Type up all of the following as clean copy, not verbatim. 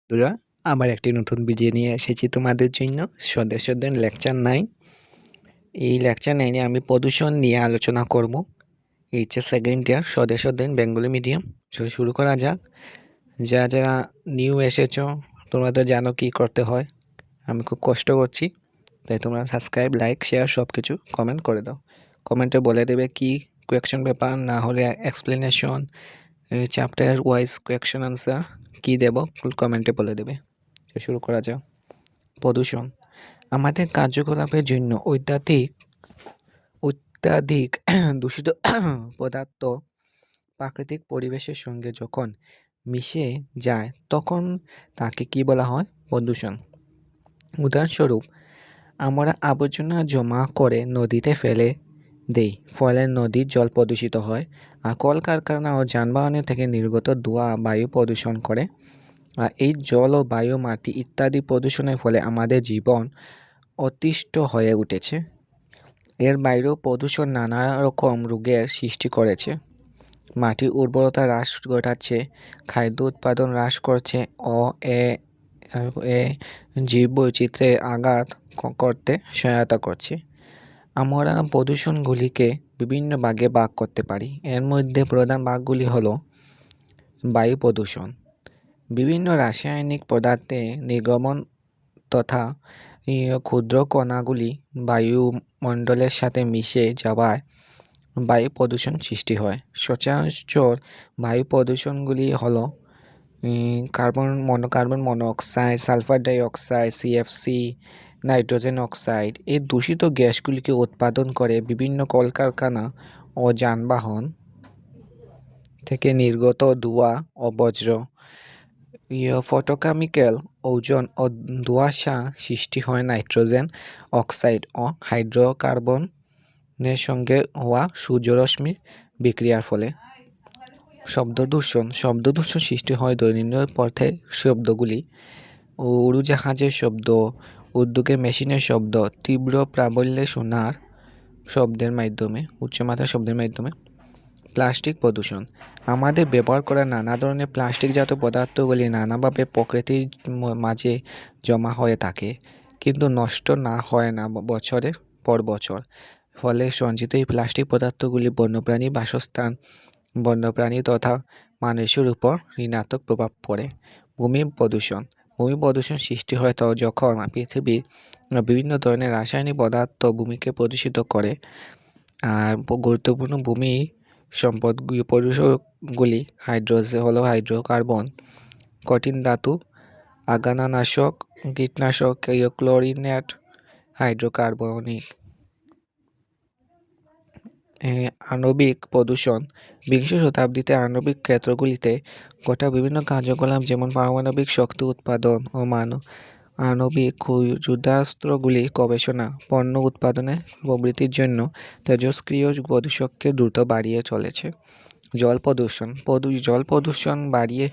বন্ধুরা, আবার একটি নতুন ভিডিও নিয়ে এসেছি তোমাদের জন্য। সদস্যদের লেকচার 9। এই লেকচার 9-এ আমি প্রদূষণ নিয়ে আলোচনা করব। এইচএস সেকেন্ড ইয়ার সদস্যদের বেঙ্গলি মিডিয়াম। চলো শুরু করা যাক। যারা নিউ এসেছো তোমরা তো জানো কী করতে হয়। আমি খুব কষ্ট করছি, তাই তোমরা সাবস্ক্রাইব, লাইক, শেয়ার সব কিছু কমেন্ট করে দাও। কমেন্টে বলে দেবে কি কোয়েকশন পেপার, না হলে explanation, chapter wise question answer কী দেবো কমেন্টে বলে দেবে। শুরু করা যাক। প্রদূষণ আমাদের কার্যকলাপের জন্য অত্যাধিক দূষিত পদার্থ প্রাকৃতিক পরিবেশের সঙ্গে যখন মিশে যায় তখন তাকে কি বলা হয়? প্রদূষণ। উদাহরণস্বরূপ, আমরা আবর্জনা জমা করে নদীতে ফেলে দেই, ফলে নদীর জল প্রদূষিত হয়। আর কলকারখানা ও যানবাহনের থেকে নির্গত ধোঁয়া বায়ু প্রদূষণ করে। আর এই জল ও বায়ু, মাটি ইত্যাদি প্রদূষণের ফলে আমাদের জীবন অতিষ্ঠ হয়ে উঠেছে। এর বাইরেও প্রদূষণ নানা রকম রোগের সৃষ্টি করেছে। মাটির উর্বরতা হ্রাস ঘটাচ্ছে, খাদ্য উৎপাদন হ্রাস করছে ও জীববৈচিত্র্যে আঘাত করতে সহায়তা করছে। আমরা প্রদূষণগুলিকে বিভিন্ন ভাগে ভাগ করতে পারি। এর মধ্যে প্রধান ভাগগুলি হলো বায়ু প্রদূষণ। বিভিন্ন রাসায়নিক পদার্থে নির্গমন তথা ক্ষুদ্র কণাগুলি বায়ুমণ্ডলের সাথে মিশে যাওয়ায় বায়ু প্রদূষণ সৃষ্টি হয়। সচরাচর বায়ু প্রদূষণগুলি হলো carbon monoxide, sulphur dioxide, CFC, nitrogen oxide. এই দূষিত গ্যাসগুলিকে উৎপাদন করে বিভিন্ন কলকারখানা ও যানবাহন থেকে নির্গত ধোঁয়া ও বজ্র। ফটোকেমিক্যাল ওজন ও ধোঁয়াশা সৃষ্টি হয় নাইট্রোজেন অক্সাইড ও হাইড্রোকার্বনের সঙ্গে হওয়া সূর্যরশ্মির বিক্রিয়ার ফলে। শব্দদূষণ সৃষ্টি হয় দৈনন্দিন পথে শব্দগুলি, উড়োজাহাজের শব্দ, উদ্যোগে মেশিনের শব্দ, তীব্র প্রাবল্যে শোনার শব্দের মাধ্যমে, উচ্চমাত্রার শব্দের মাধ্যমে। প্লাস্টিক প্রদূষণ আমাদের ব্যবহার করা নানা ধরনের প্লাস্টিকজাত পদার্থগুলি নানাভাবে প্রকৃতির মাঝে জমা হয়ে থাকে, কিন্তু নষ্ট না হয় না বছরের পর বছর। ফলে সঞ্চিত এই প্লাস্টিক পদার্থগুলি বন্যপ্রাণী বাসস্থান, বন্যপ্রাণী তথা মানুষের উপর ঋণাত্মক প্রভাব পড়ে। ভূমি প্রদূষণ সৃষ্টি হয় তো যখন পৃথিবীর বিভিন্ন ধরনের রাসায়নিক পদার্থ ভূমিকে প্রদূষিত করে। আর গুরুত্বপূর্ণ ভূমি সম্পদ প্রদূষকগুলি হাইড্রোকার্বন, কঠিন ধাতু, আগানানাশক, কীটনাশক, ক্লোরিনেট, হাইড্রোকার্বনিক। আণবিক প্রদূষণ বিংশ শতাব্দীতে আণবিক ক্ষেত্রগুলিতে ঘটা বিভিন্ন কার্যকলাপ, যেমন পারমাণবিক শক্তি উৎপাদন ও আণবিক যুদ্ধাস্ত্রগুলি গবেষণা, পণ্য উৎপাদনে প্রবৃত্তির জন্য তেজস্ক্রিয় প্রদূষককে দ্রুত বাড়িয়ে চলেছে। জল প্রদূষণ বাড়িয়ে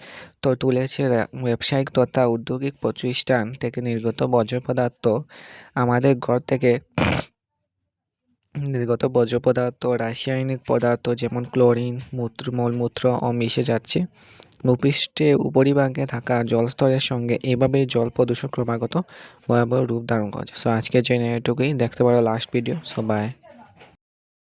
তুলেছে ব্যবসায়িক তথা ঔদ্যোগিক প্রতিষ্ঠান থেকে নির্গত বর্জ্য পদার্থ। আমাদের ঘর থেকে নির্গত বর্জ্য পদার্থ, রাসায়নিক পদার্থ যেমন ক্লোরিন, মলমূত্র ও মিশে যাচ্ছে ভূপৃষ্ঠে উপরিভাগে থাকা জলস্তরের সঙ্গে। এভাবে জল প্রদূষণ ক্রমাগত ভয়াবহ রূপ ধারণ করছে। সো আজকের জন্য এটুকুই। দেখতে পারো লাস্ট ভিডিও। So by.